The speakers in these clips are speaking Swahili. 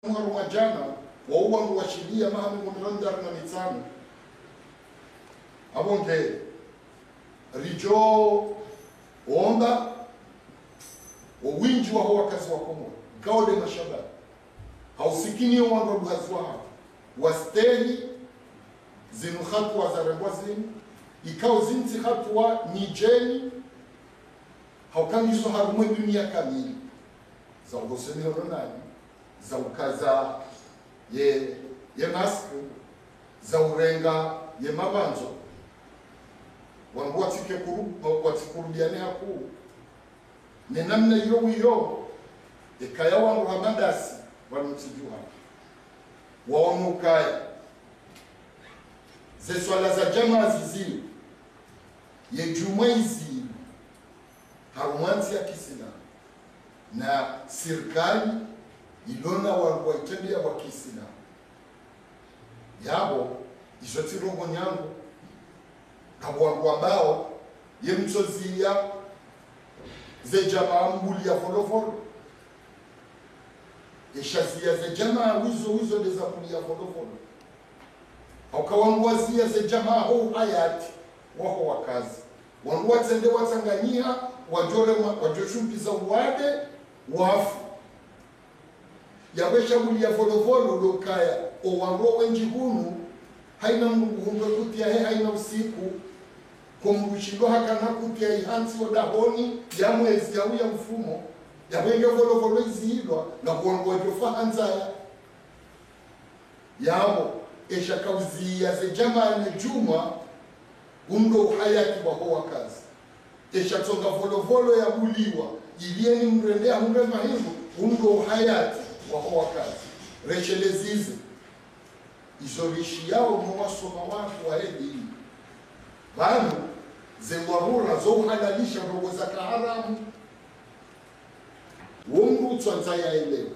Majana wauwangu washilia mahami mumirandar na mitsano abonge rijo omba winji wa hoa kazi wa komo gaude mashabab hausikini wangu duhazwa hapa wastehi zinu khatwa za rembwa zinu ikao zinti khatwa nijeni haukangizo harumwe dunia kamili za ugosemi horonani za ukaza ye masku za urenga ye mabanzo wangu watikurubiane haku ni namna iyo ikaya wangu hamadasi wanutijuha waonukaya ze swala za jamaa zizili ye jumwezi harumanti ya kisina na sirikali ilona waitendea wa kisina yabo ishoti rogo nyangu kabo ambao ye mchozia ze jamaa mbuli ya folofolo ishazia ze jamaa wizo deza mbuli ya folofolo haukawanguazia ze jamaa hou hayati waho wakazi wangu watende watanganyia wajoshumpiza uwade wafu yawesha muli ya volovolo lokaya owango wenjihunu haina mnguhunga kutia haina usiku kumrushindo hakana kutia ihansi odahoni ya mwezi ya uya mfumo ya wenge volovolo izihilwa na kuwango wajofa hanzaya yao esha kauzia ze jamane juma undo uhayati waho wakazi esha tonga volovolo ya buliwa ilieni mrendea hunde mahimu undo uhayati waho wakazi rechelezize izorishi yao mwasoma watu wa elimu banu zengwarura zo uhalalisha rogo za kaharamu wongu tsanza ya elewa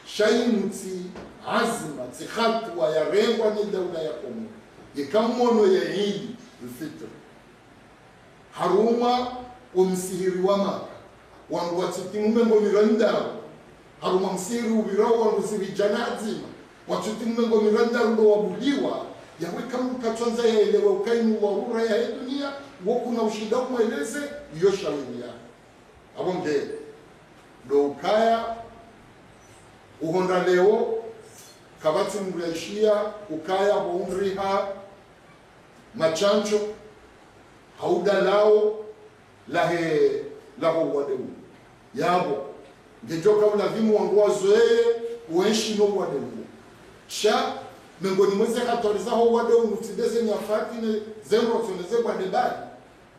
shaimuti azima tsikhatwa ya rengwa ni daula ya komo ikamono ya hili الفطر haruma umsihiri wa maka wangu watutimume ngomiranda haruma msihiri ubirao wangu sirijana azima watutimume ngomiranda ndo wabuliwa yawe kama katwanza ya elewa ukainu warura ya dunia wakuna ushida kumweleze yoshawenia abonge do ukaya uhonda leo kabati mreishia ukaya waumriha machancho hauda lao laho wadeu yabo ngejoka ulavimu wangu wazoee uenshi no wadeu sha mengoni mweze katoriza ho wadeu mutideze nyafati ne zemro tuneze kwa debali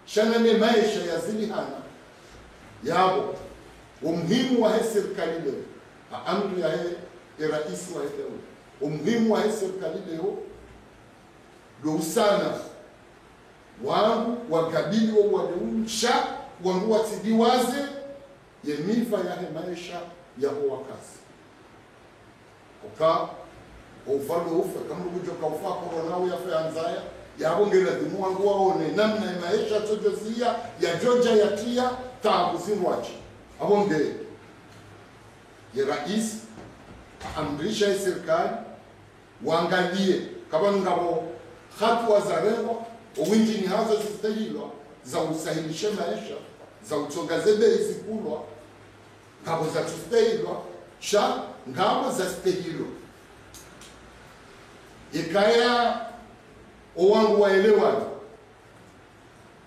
shana ne maisha ya zili hana yabo umuhimu wa serikali leo amri ya raisi wa leo umuhimu wa serikali leo do sana wangu wakabili wa wadeunsha wangu watidiwaze ye mifa ya maisha ya wakazi oka ufalo ufa kama ujoka ufa korona ya fanzaya ya bongela dimu wangu waone namna ya maisha tujozia ya Georgia ya tia tabu zinwachi abonge ye rais amrisha serikali waangalie kama ngabo hatua za rengo uwinji ni hazo zistahilwa za usahilishe maisha za utongaze bei zikulwa ngabo za tustahilwa sha ngabo za stahilwa ikaya owangu waelewa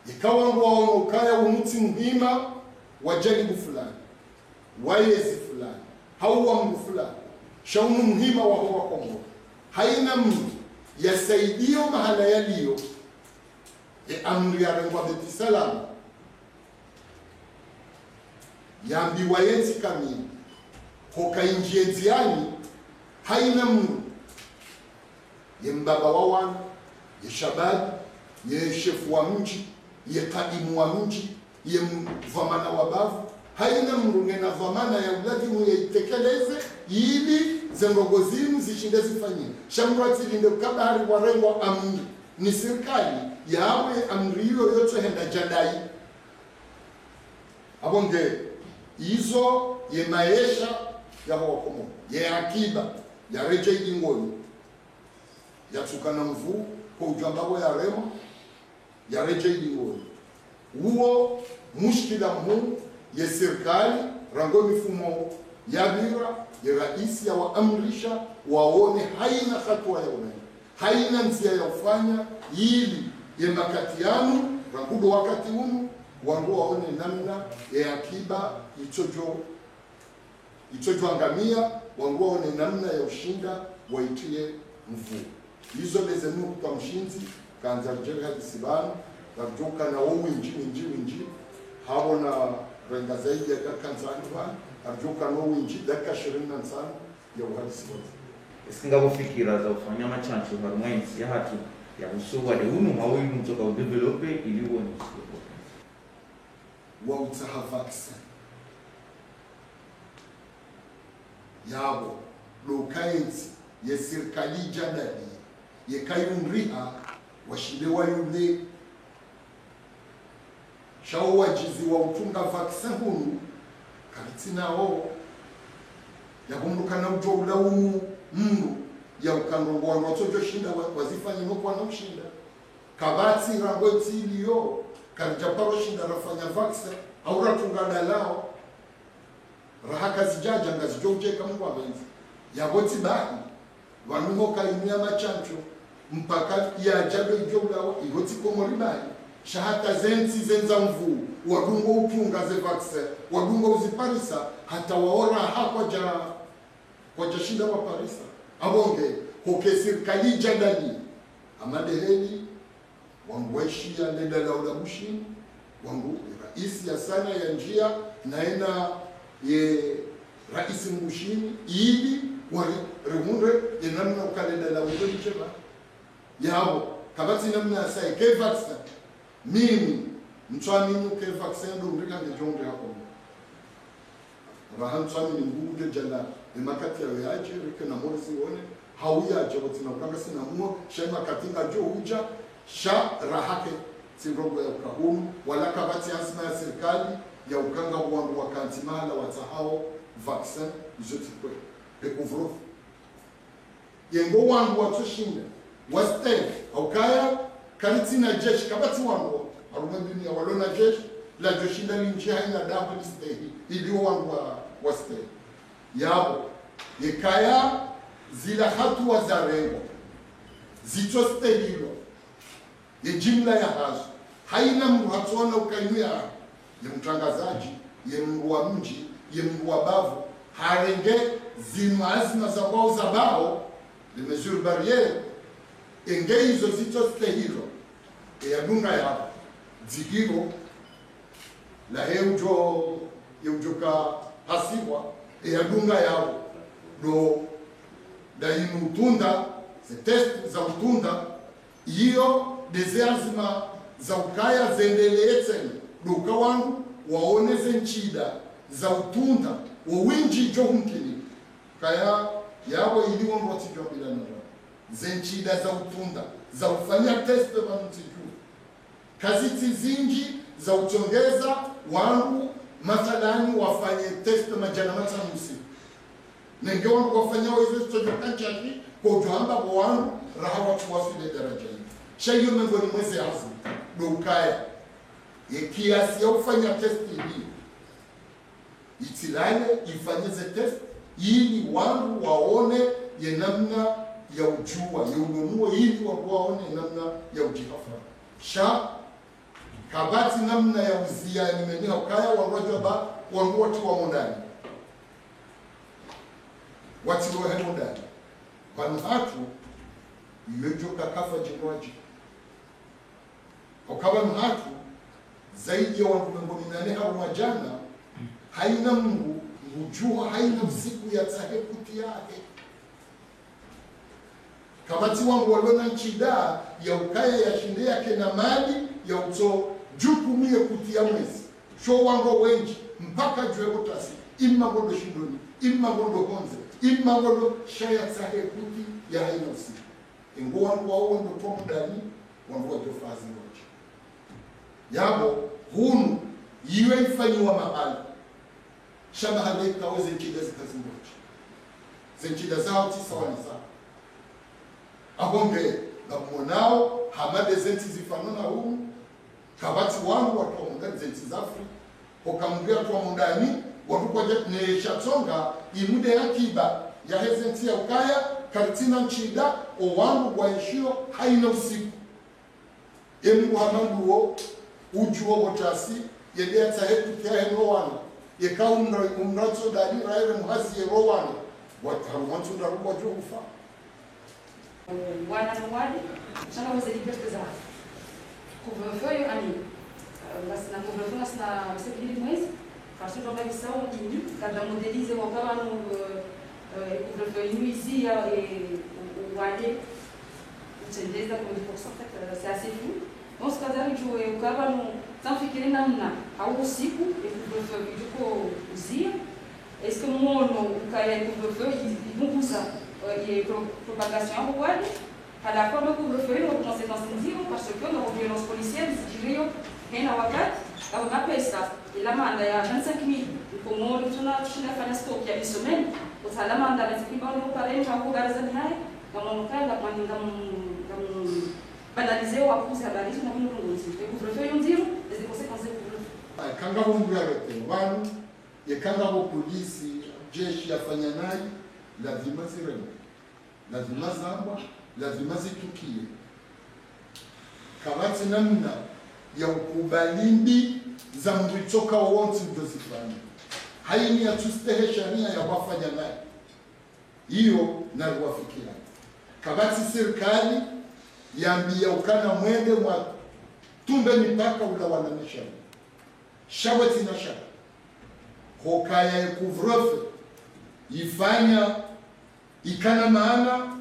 ikawangu waonokaya umuti mhima wa janibu fulani wayezi fulani hauwa mgu fulani shaunu mhima wa huwa kongo haina mtu yasaidio mahala yaliyo amri ya rengwa beti salama yambiwa yenzi kamili hoka injie ziani haina mnu ye mbaba wa wana ye shababi ye shefu wa mji ye kadimu wa mji ye mvamana wa bavu haina mnu ngena vamana ya uladimu ya itekeleze ili zengogozimu zishinde zifanyine shamrati linde kabari warengwa amri ni serikali yawe amri hiyo yote henda jadai abonge izo ye maisha ya wakomo ya akiba ya reje ingoni ya tukana mvu kwa ujambabo ya rema ya reje ingoni huo mushkila mu ya serikali rango mifumo ya bira ya rais ya waamrisha waone haina hatua ya unani haina njia ya ufanya ili ya makatiano rangudo wakati unu wangu waone namna ya akiba ichojo angamia wangu waone namna ya ushinda waitie mvu hizo lezenu kwa mshinzi kanza jeri hadi sibanu rajoka na owu inji habo na renga zaidi ya kanza anwa rajoka na owu inji daka 25 ya uhadi sibanu Esingabo fikira za ufanya machancho harumwensi ya hatu ya usuwa de unu mawi mtoka udevelope iliwo ni wa utaha vaccine yabo lokaenzi ye serikali jadali ye kayumriha washinde wayule shao wajizi wa utunga vaccine hunu kalitinao yakumrukana ujoula umu mnu ya ukandongo wanu watojo shinda wazifanya nuku wana ushinda kabati rangoti iliyo karijaparo shinda rafanya vaccine au ratungana lao rahaka zijaja ngazijouje kama kwa benzi ya boti bahi wanumo kaimia machancho mpaka ya jabe ijoula igoti komori bahi shahata zenzi zenza mvu wadungo upunga ze vaccine wadungo uziparisa hata waora hapa kwa jashinda wa parisa abonge koke serikali jadali amadeheli wangu weshi ya nedala ulamushi wangu raisi ya sana ya njia naena ye raisi mbushini ili warehunre ye namna ukalendala ulamusheba yao kabati namna ya sae ke vaccine mimi mtuaminu ke vaccine do mrika ngejonge hapo rahan mtuaminu ngugu jala emakati ya yaje rike na morisi one hauya jabotina ukanga sina muo shema katinga jo uja sha rahake sinrogo ya ukahumu wala kabati asma ya serikali ya ukanga wangu wakanti mahala watahao vaccine izoti kwe dekuvro yengo wangu watushinda waste aukaya kalitina jeshi kabati wangu arumabini ya walona jeshi la joshinda linjia haina dabu listehi iliyo wangu waste yabo yekaya zila hatua za rengo zitostelilo ye jimla ya hazo haina mhatuana ukainuya ye mtangazaji ye mruwa mji ye mruwa bavu harenge zimazima za wao za bao le mesure barriere enge hizo zitostelilo ya dunga ya zigiro la heujoka hasiwa ya dunga yao do da inu utunda ze test za utunda iyo dezeazima za ukaya zendeleze do kawangu waoneze nchida za utunda wo winji jo hunkini kaya yawo iliwo ngoti jo bilana zenchida za utunda za ufanya test ba mtiju kaziti zinji za utongeza wangu mathalani wafanye test majana matamusi nengeo wafanya hizo stojokanchaki kwa ujamba wangu raha watu wasile daraja hii shayo mengoni mwezi azu dokaya kiasi ya ufanya test hii itilale ifanyeze test ili wangu waone ye namna ya ujua ya unomuo ili waone namna ya ujihafa sha kabati namna ya uzia nimenia ukaya wangoja ba wangu watu wa mondani watu wa mondani banhatu yojoka kafa jinwaji ukaba mhatu zaidi ya wangu mengominane hawa majana haina Mungu ujua haina siku ya tahekuti yake kabati wangu walona nchida ya ukaya ya shinde yake na mali ya uto jukumu ya kutia mwezi sho wangu wenji mpaka jwe utasi imma godo shindoni imma godo honze imma godo shaya tahekuti ya haina usiku ingo wangu wao ndo pomdani wangu wajofazi wote yabo hunu iwe ifanyiwa mahali shaba halaika au zenchida zikazimbocha zenchida zao tisa waniza abonge na mwanao hamade zenti zifanana huu kabati wangu watu wa mundani zenti zafri ukamgea tu wa mundani watu kwa ne shatonga imude ya kiba ya hezenti ya ukaya karitina nchida o wangu kwa ishio haina usiku emu hamangu wo ujuo wotasi yedea tahetu kia heno wana yeka umnato dali raere muhazi yero wana watarumantu ndaruwa juu ufa wana mwadi chana waze liberté za couvre-feu ani na couvre-feu na sekili mwezi parce que dans missão cada modelize o cara no couvre-feu nuisia e o wade utendeza com 10% c'est assez fou on se casar o cara no tão fiquei na ao usiku e couvre-feu juko uzia est-ce que mono o cara couvre-feu e vão usar e propagation o wade à la fois le couvre-feu nos conséquences nzio parce que nos violences policières diriam hena wakati au na pesa ila manda ya 25000 kwa modo tunashinda fanya stock ya semaine usalama anda lazima ndio pale kwa kugarza naye kama mkanga kwa banaliser ou accuser habari na mlongozi e couvre-feu ndio des conséquences du couvre-feu kanga bombyarete wanu ye kanga bo polisi jeshi yafanya naye lazima zireme lazima zamba lazima zitukie kabati namna ya ukubalimbi za mritoka wonsi mdozifanya haini ya tustehe sharia ya wafanya naye hiyo na wafikia kabati serikali yambia ukana mwende mwa tumbe mipaka ulawananisha shaweti na shaka hokaya ya kuvrofe ifanya ikana maana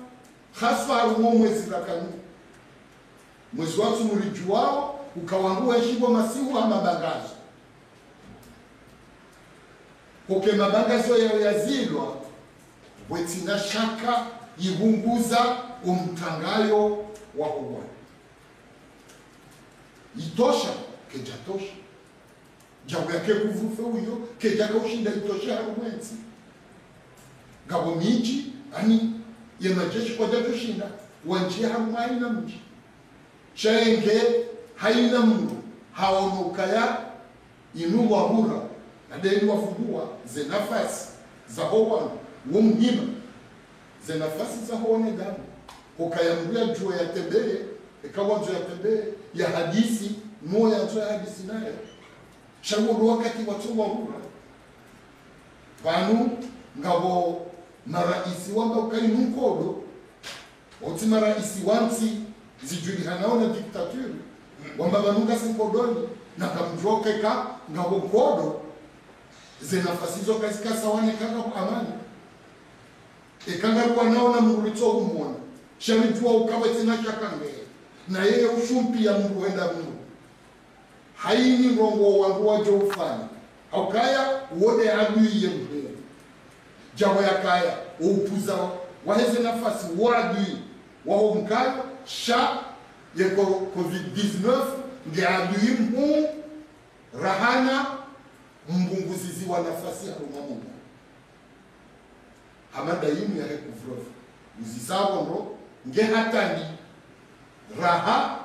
haswa harumo mwezi rakanu mwezi watu murijuao ukawangua heshibo masihu ama bangazo koke mabangazo ya yazilwa wetina shaka yibunguza umtangayo wa huwa itosha kejatosha jabu yake kuvufe uyo kejaka ushinda itosha harumwenzi gabo miji ani yenajeshi kwa jato shinda wanjia harumai na mji chaenge haina mungu haonukaya inu wahura adeni wafungua ze nafasi za howa wumhima ze nafasi za howa negamu ukayambuya juwa ya tembeye ikawa juwa ya tembeye ya hadisi moya juwa ya hadisi nayo shanguru wakati watu wahura vanu ngabo maraisi wamba ukainu mkodo oti maraisi wanti zijulihanao na diktaturi wamba vanunga sinkodoni na kamjokeka ngabo kodo ze nafasi zo kasika sawane kanga amani ekanga kwa naona murito umona shalijua ukawete na chakange na yeye ushumpi ya mungu wenda mungu haini rongo wangu wajo ufanya haukaya uode adui ye mbele jawo ya kaya upuza waheze nafasi uadui waho mkayo sha yeko COVID-19 nge adui mhu rahana mbunguzizi wa nafasi ya rumamunga hamada yimu ya heku vrofu uzisawa ndo nge hatani raha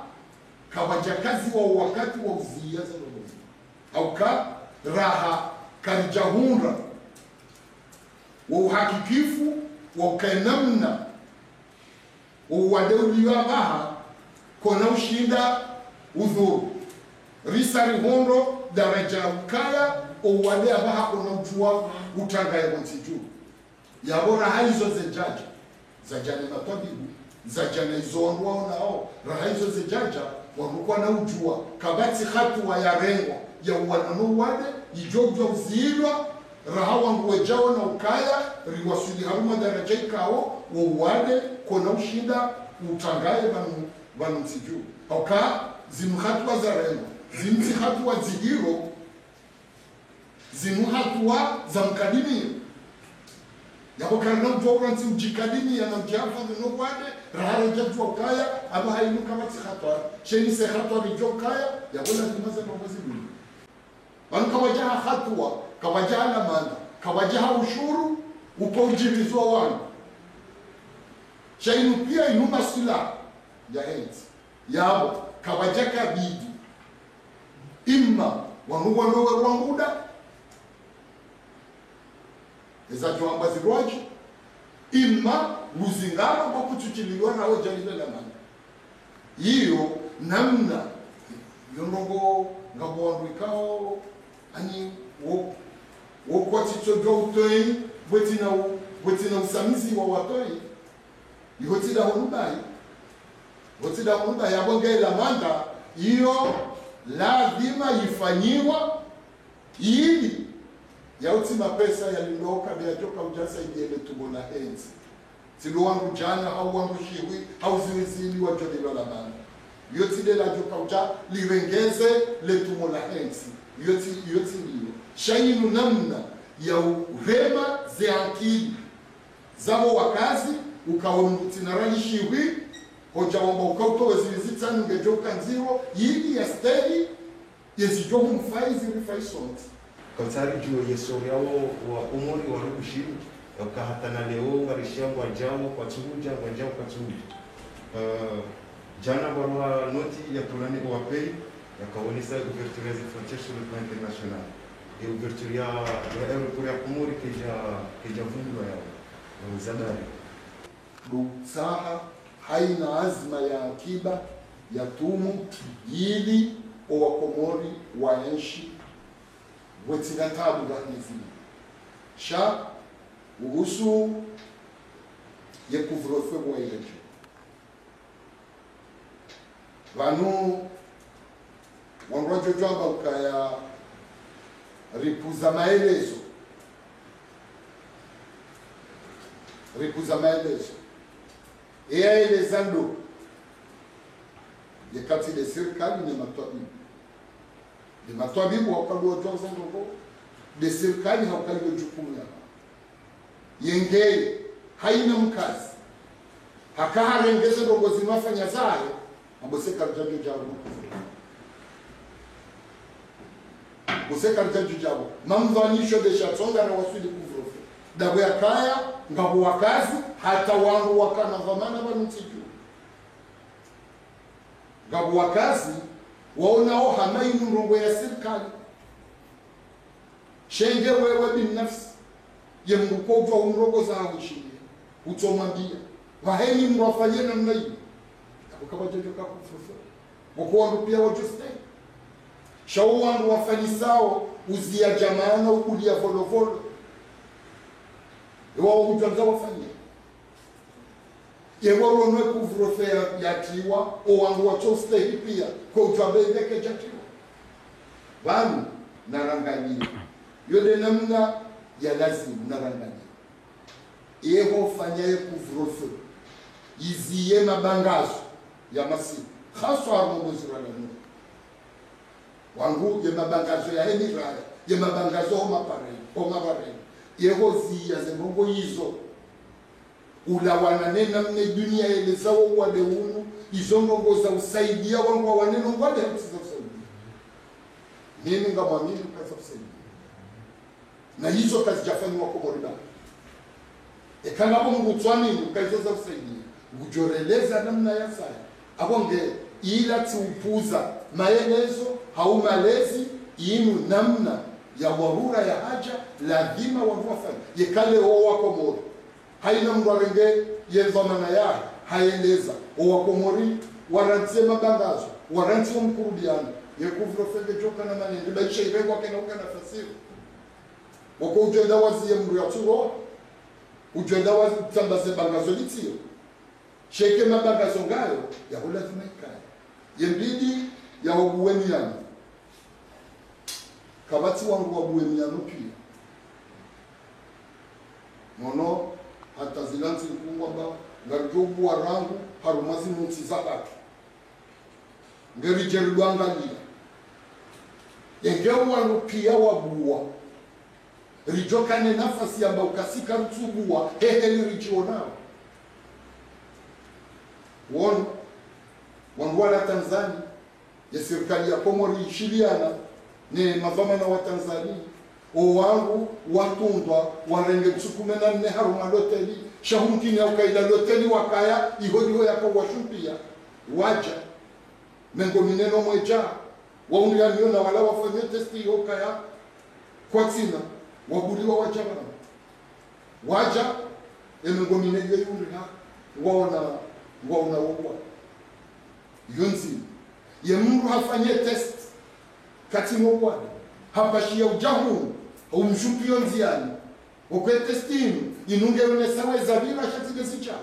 kawajakazi wa wakati wa uziyaza rozi auka raha karijahunra wa uhakikifu wa ukainamna wa uwadeuliwa baha kona ushinda udhuru risari hondo daraja ukaya uwade abaha kona ujua utanga ya kontiju yabora halizo zejaja za jane matabibu za jana izonwa nao rahaizo zejaja wanukuwa na ujua kabati hatuwa ya rengwa ya uwananu wade ijogwa uzilwa rahawa nguwejawa na ukaya riwasuli haruma daraja ikao uwade kona ushinda utangaye vanu msiju hauka zinu hatuwa za rengwa zimti hatuwa zihiro zinu hatuwa za mkadimia yako karna ujogwa nsi ujikadimia na ujiafa zinu wade rahara jatu ukaya aba hainu kama tikhatwa sheni se khatwa rijokaya yabona zimaze mwazi bulu wanu kama jaha khatwa kawaja na manda kawaja ushuru uko ujilizwa wana shainu pia inuma sila ya henzi yabo kawaja kabidi imma wanuwa ndowe wanguda eza joamba zirwaji imma uzingaro kwa kuchuchiliwa na ojalile la manda hiyo namna yonongo ngabo ikao ani wo kwa ticho utoi wetina usamizi wa watoi yotida honubai yabonge la manda hiyo lazima ifanyiwa ili yautima pesa yaliloka bila joka ujasa idele tubona henzi silo wangu jana au wangu shiwi au ziwezili wa jodilo la manda yotide la joka uja liwengeze letumo la henzi yoti liyo shainu namna ya urema zeankili zabo wakazi ukawamutinarani shiwi hoja wamba ukautowe zilizitani ungejoka nziro yili ya steli yezijomu mfaizi rifaisonti kautari juu yesori yao wa umori wa rukushiri ukahatana leo ngarisha ngwajao kwa tuja ngwajao kwa tuja jana barua noti ya tulani wapei yakaonesa ouverture des frontières sur le plan international et ouverture ya aéroport ya Komori keja vundu yao na uzadari saha haina azma ya akiba ya tumu ili Wakomori waenshi wetina tabu ganizi sha uhusu ye couvre-feu mwayeje vanu wangojo jamba ukaya ripuza maelezo elezando ye kati de serikali ni matwabibu haukalua tonza ndoko de serikali haukalua jukumu yao yengeye haina mkazi hakaharengeze ndongo zinafanya zayo amboseka rjajo jabo boseka rjajo jabo mamvanisho de chatonga na wasuli kuvrofe dabo ya kaya ngabo wakazi hata wangu wakana vamana vanutiju ngabo wakazi waonao hamaini mrongo ya serikali shenge wewe binafsi ye mkojwa umrogo za wishiye utomwambia waheni mwafanyie namna hiyo kama jojo kakufufu wako pia wajostay shau wangu wafanyisao uzia jamaana ukulia volovolo wao ujanza wafanyie yewo ronwe kuvrofe yatiwa o wangu wachostay pia kwa utabeke jatiwa banu naranganyia yode namna ya lazima naranganyia eho fanyaye kuvrofe iziye mabangazo ya masiku haswa armongozirana no wangu ye mabangazo ya emiraya ye mabangazo o mapare yeho ziya zembongo hizo ulawana nena mne dunia elezawo wale unu izo ngongoza usaidia wangu waneno wale hakusiza usaidia mimi ngamwamini kaza usaidia na hizo kazi jafanywa Komori ba ekanga Mungu twamini ukaizoza usaidia ujoreleza namna ya saya abonge ila tupuza maelezo hau malezi inu namna ya warura ya haja lazima wafanye yekale wa Komori haina mwarenge yezamana ya haeleza wa Komori warantie mabangazo warantie mkurubiano yekuvrofege joka na manende baisha irengo kena ukana fasiri wako ujenda wazi ya mru ya turo ujenda wazi tambaze bangazo litio sheke mabangazo ngayo ya hula zimaikaya yembidi ya wabuwemiano kabati wangu wabuwemiano pia mono hata zilanzi mkungwa ba ngarijobu warangu harumazi mutsi zakatu ngeri jerilwangalia yengewa pia wabuwa rijokane nafasi ya ukasika rutubua hehe rijionao wonu wanduala Tanzania ya serikali ya Komori ishiliana ni mavamana wa Tanzania o wangu watundwa warenge tsukumena ne haruma loteli shahumkini au kaida loteli wakaya ihodi yakawashumpia waja mengo mineno mweja waungia niona wala wafanye testi yokaya kwa tina wabuliwa wajabana waja emengo mineno yunga waona wokwa yunzi ye mungu hafanye test kati mokwa hapashia ujahu umshupio nziani okwe testinu inunge unesawe zavira shatigesicha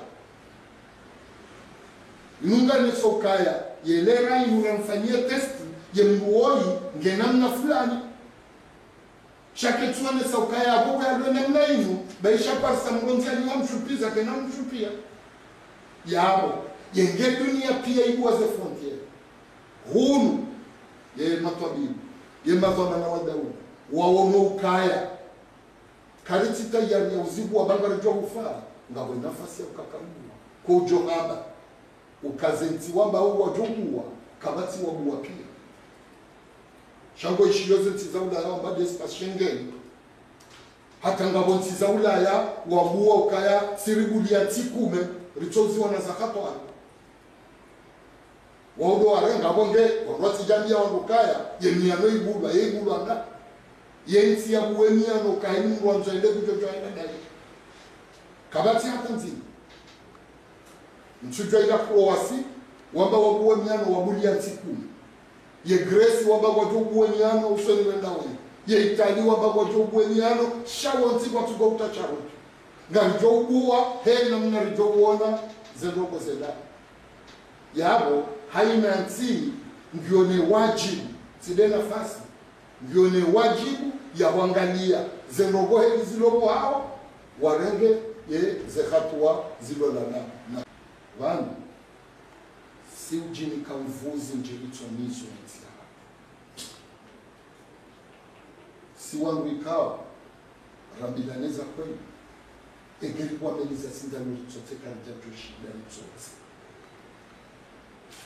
inunga nesokaya yelera inunga mfanyie testi ye mbuoi ngenamna fulani shaketsua nesokaya aboko ya lwene mlainu baisha parsa mgonziani wa mshupiza kena mshupia yabo yenge dunia pia ibuwa ze frontiere hunu ye matwabibu ye mazona na wadau wawono ukaya karitita ya uzibu wa bangare jo ufaa ngabo nafasi ya ukakamua ko johaba ukazenti wamba wa jokuwa kabati wa buwa pia shango ishiyoze tizaula ya wamba despa Schengen hata ngabo tizaula ya wabuwa ukaya siribulia tikume ritozi wana zakato wano waudo warenga bonge wawati jambia wanukaya yemiano ibulwa anda yensi ya buwemiano kaini mwanzo ende kujojo aina dali kabati hata nzini mchujwa ila kuwasi wamba wabuwemiano wabulia ntikuni ye Gresi wamba wajobuwemiano usoni wendawe ye Itali wamba wajobuwemiano shawo ntikwa tugo utacharo ngarijobuwa hei na mnarijobuona zendoko zenda yabo haina nti ngione wajibu side nafasi ngione wajibu ya wangalia zenogo heli zilobo hao warenge ye zekhatwa zilolana na vanu si ujini kamvuzi njilitsonizo ntia si wangu ikawa rambilaneza kweli egeli kwa meliza sindano litsoteka njato shida litsotse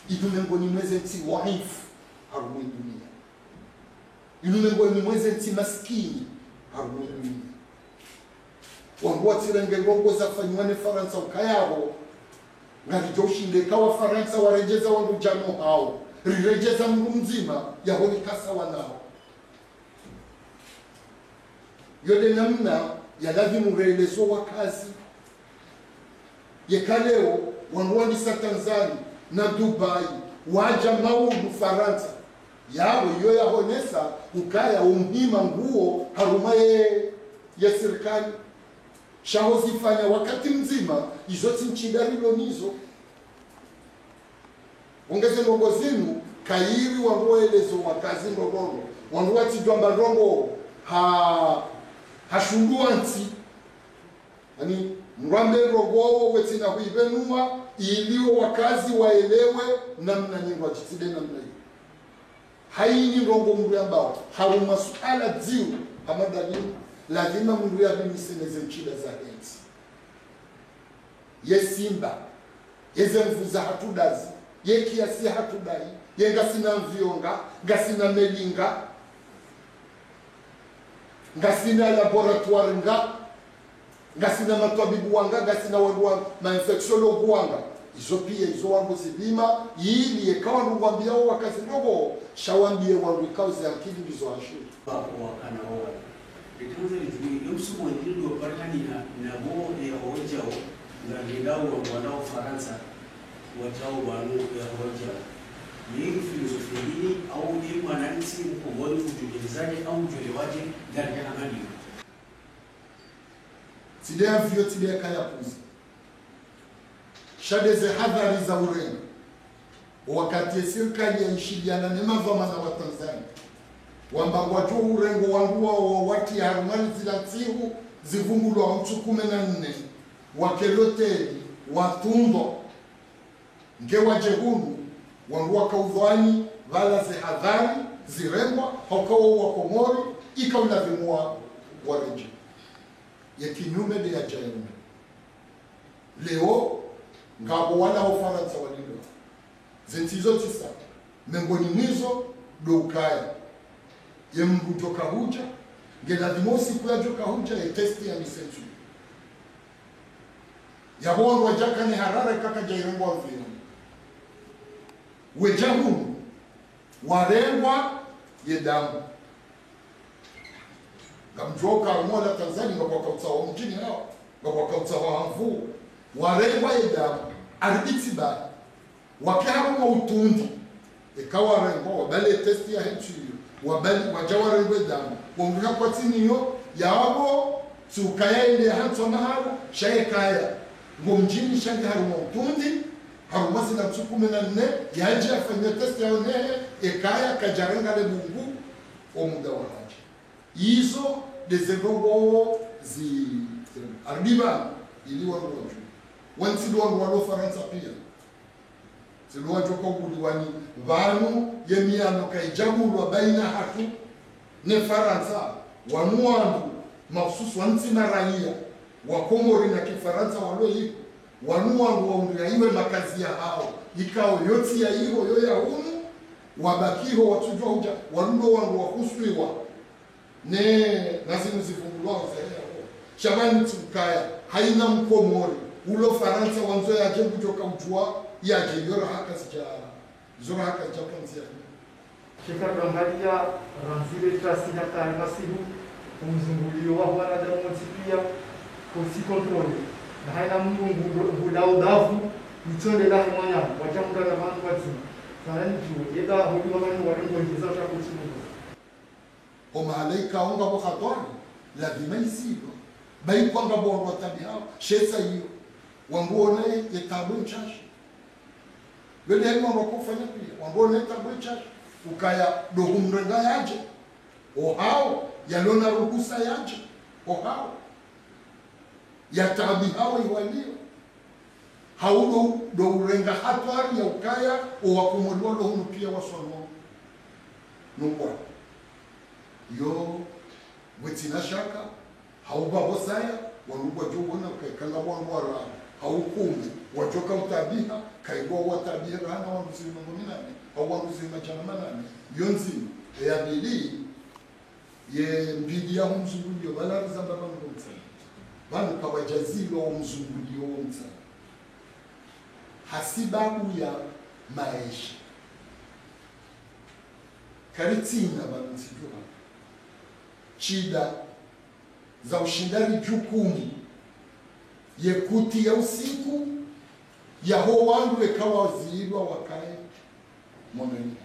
idunengoni mweze nti waifu harumwe dunia idunengoni mweze nti maskini harumwe dunia wanguwa tirenge rongo za fanywane Faransa ukayabo ngarijo ushinde kawa Faransa warejeza wangu jano hao rirejeza mungu mzima ya holikasa wanao yode namna ya lavi murelezo wakazi yekaleo wanguwa nisa Tanzania na Dubai waja maudu Faransa yabo yo yahonesa ukaya umhima nguo haruma ya serikali shaho zifanya wakati mzima izoti nchidarilo nizo ongeze ndogo zinu kairi wangoelezo wakazi ndogongo wanguwati jwamba rongo hashundua nti yani mwambe rogowo wetina huibenua iliyo wakazi waelewe namna nyingwa jitide namna hiyo haini rongo mru ambao haruma suala dziu hamadalimu lazima mru ya bimiseneze nchida za henti ye simba yeze mvuza hatudazi ye kiasi hatudai ye ngasina mvionga ngasina melinga ngasina laboratoire ngasina matwabibu wanga ngasina wandu mainfectiologu wanga izo pia izo wangu zilima yili yekawa nungwambia wakazi ndogo shawambie wangu ikauzi ya kili ndizo ashiri wakana wawa itaanza nijui yusufu wengine wapatikani na bo ya hojao na ngedao wanao Faransa wajao wanu ya hojao ni filosofia hii au ni mwananchi mkongoni kujulilizaje au mjuelewaje gari ya amani tidea vyo tidea kaya puzi shadeze hadhari za ureno wakati serikali ya nshiliana nema vamana wa Tanzania wamba watu urengo wanguwa wa wati harumani zilatihu zivungulwa wa mchukume na nne wakeloteli watumbo nge wajehunu wanguwa kaudhwani vala ze hadhari zirengwa haukawa wakomori ikaula vimua wareji ya kinyume de ya jayume leo ngabo wana wa Faransa walilo zentizo tisa mengoni nizo do ukaya ye mbuto kahuja ngela dimosi kwa joka hunja ya testi ya misensu ya bono wajaka ni harare kaka jairengo wa vina wejahu warengwa ye damu kamjoka mmoja Tanzania kwa kautsawa mjini hao kwa kautsawa hamvu warengwa ye damu arbitiba wakihama utundi ikawa rengo wabale testi ya henchi wabali wajawara ngwe damu wonga kwa tiniyo yabo tukaya ile hanto maharo shayekaya ngo mjini shangi haruma utundi haruma sina 14 yaje afanya testi ya onehe ekaya kajaranga le mungu omuda wanaje hizo dezengo zi arbiba ili wangu wansi walo Faransa pia Silwa joko kuliwani vanu yemiano kaijabulwa baina hatu ne Faransa wanuandu maususu wantsina raia wakomori na kifaransa waloi wanuandu waundiaiwe makazi ya hao ikao yoti ya hiyo yo ya unu wabakiho watujua uja wanundo wangu wakuswiwa ne nazimu zifungulwa wazaya shabani tukaya haina mkomori ulo Faransa wanzo ya jengu joka ujua yaje yora haka sijara zora haka japanzia Kikaangalia ranzile trasina kali masihu umzungulio wa wanadamu pia kosi control na haina mungu budaudavu mtole la mwanya wajamda na vandu wazima sana ndio yeda hodi wa vandu walingojiza cha kusimu o malaika onga bo khatori la bimaisibo bai kwanga bo watabi hao shesa hiyo wanguone yetabu chashi wele hema wakufanya pia wanguone yetabu chashi ukaya dohumrenga yaje o hao yalona ruhusa yaje o hao yatabi hao iwalio haudo do urenga hatwari ya ukaya o wakumulwa lo hunu pia wasono nukwa yo wetina shaka hauba bosaya wanugwa jobona kaikanga wangwara haukumu wajoka utabiha kaigwa watabiha hana wanuzima munani au wanuzima chana manani yonzi ya bili ye mbidi ya mzungulio balari zamba mangomza banu kawajazilo mzungulio mza hasibabu ya maisha karitina banu sijua chida za ushindani jukumu yekuti ya usiku ya ho wandu ekawa waziirwa wakae mwanani.